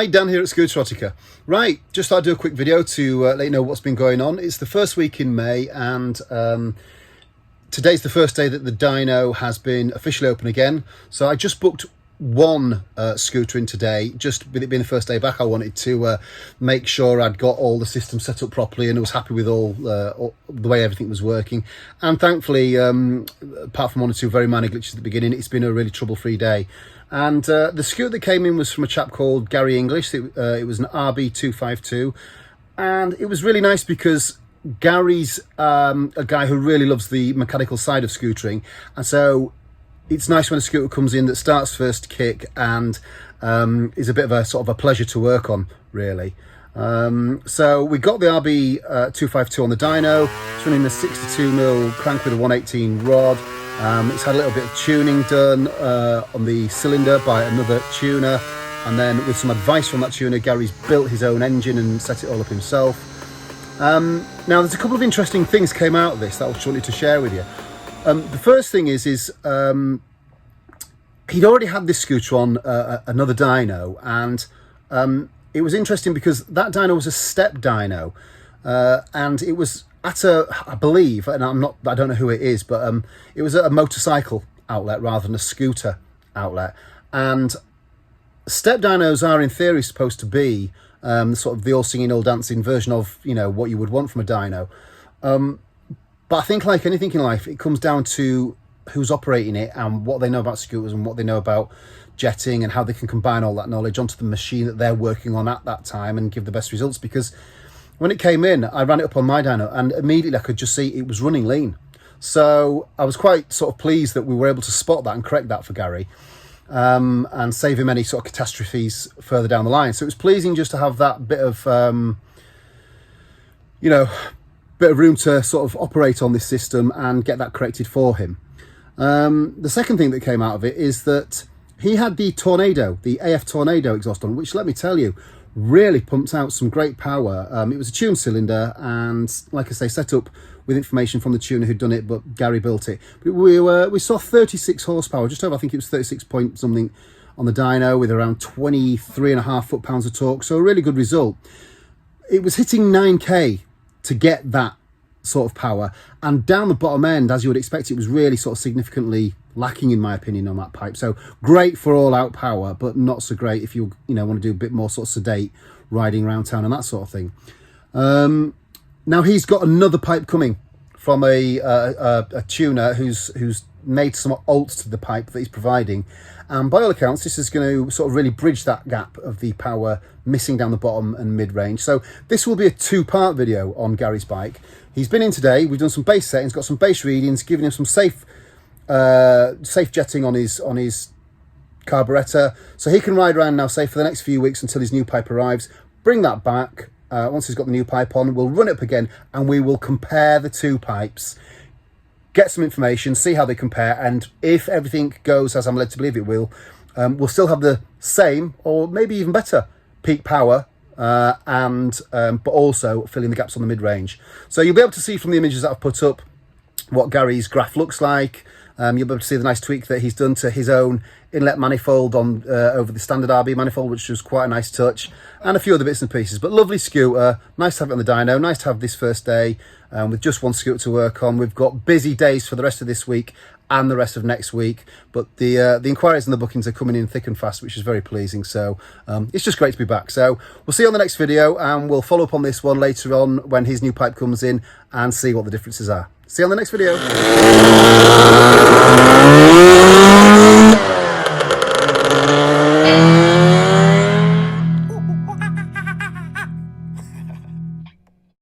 Hi, Dan here at Scooterotica. Right, just thought I'd do a quick video to let you know what's been going on. It's the first week in May, and today's the first day that the dyno has been officially open again. So I just booked one scooter in today. Just with it being the first day back, I wanted to make sure I'd got all the systems set up properly and I was happy with all the way everything was working. And thankfully, apart from one or two very minor glitches at the beginning, it's been a really trouble-free day. And the scooter that came in was from a chap called Gary English. It was an RB250, and it was really nice because Gary's a guy who really loves the mechanical side of scootering, and so it's nice when a scooter comes in that starts first kick and is a bit of a sort of a pleasure to work on, really. So we got the RB250 on the dyno. It's running a 62mm crank with a 118 rod. It's had a little bit of tuning done on the cylinder by another tuner, and then with some advice from that tuner, Gary's built his own engine and set it all up himself. Now there's a couple of interesting things came out of this that I just wanted to share with you. The first thing is he'd already had this scooter on another dyno, and it was interesting because that dyno was a step dyno, and it was at I believe, and I don't know who it is, but it was at a motorcycle outlet rather than a scooter outlet. And step dynos are in theory supposed to be sort of the all singing, all dancing version of, you know, what you would want from a dyno. But I think, like anything in life, it comes down to who's operating it and what they know about scooters and what they know about jetting and how they can combine all that knowledge onto the machine that they're working on at that time and give the best results. Because when it came in, I ran it up on my dyno and immediately I could just see it was running lean. So I was quite sort of pleased that we were able to spot that and correct that for Gary, and save him any sort of catastrophes further down the line. So it was pleasing just to have that bit of, you know, bit of room to sort of operate on this system and get that corrected for him. The second thing that came out of it is that he had the Tornado, the AF Tornado exhaust on, which, let me tell you, really pumped out some great power. It was a tuned cylinder, and like I say, set up with information from the tuner who'd done it, but Gary built it. But we saw 36 horsepower, just over, I think it was 36 point something on the dyno, with around 23.5 foot-pounds of torque, so a really good result. It was hitting 9k to get that sort of power, and down the bottom end, as you would expect, it was really sort of significantly lacking, in my opinion, on that pipe. So great for all out power, but not so great if you want to do a bit more sort of sedate riding around town and that sort of thing. Now he's got another pipe coming from a tuner who's made some alts to the pipe that he's providing, and by all accounts this is going to sort of really bridge that gap of the power missing down the bottom and mid-range. So this will be a two-part video on Gary's bike. He's been in today, we've done some base settings, got some base readings, giving him some safe jetting on his carburettor, so he can ride around now safe for the next few weeks until his new pipe arrives. Bring that back once he's got the new pipe on, we'll run it up again and we will compare the two pipes, get some information, see how they compare, and if everything goes as I'm led to believe it will, we'll still have the same or maybe even better peak power, but also filling the gaps on the mid-range. So you'll be able to see from the images that I've put up what Gary's graph looks like. You'll be able to see the nice tweak that he's done to his own inlet manifold on over the standard RB manifold, which was quite a nice touch, and a few other bits and pieces. But lovely scooter, nice to have it on the dyno, nice to have this first day with just one scooter to work on. We've got busy days for the rest of this week and the rest of next week, but the inquiries and the bookings are coming in thick and fast, which is very pleasing. So it's just great to be back. So we'll see you on the next video, and we'll follow up on this one later on when his new pipe comes in and see what the differences are. See you on the next video.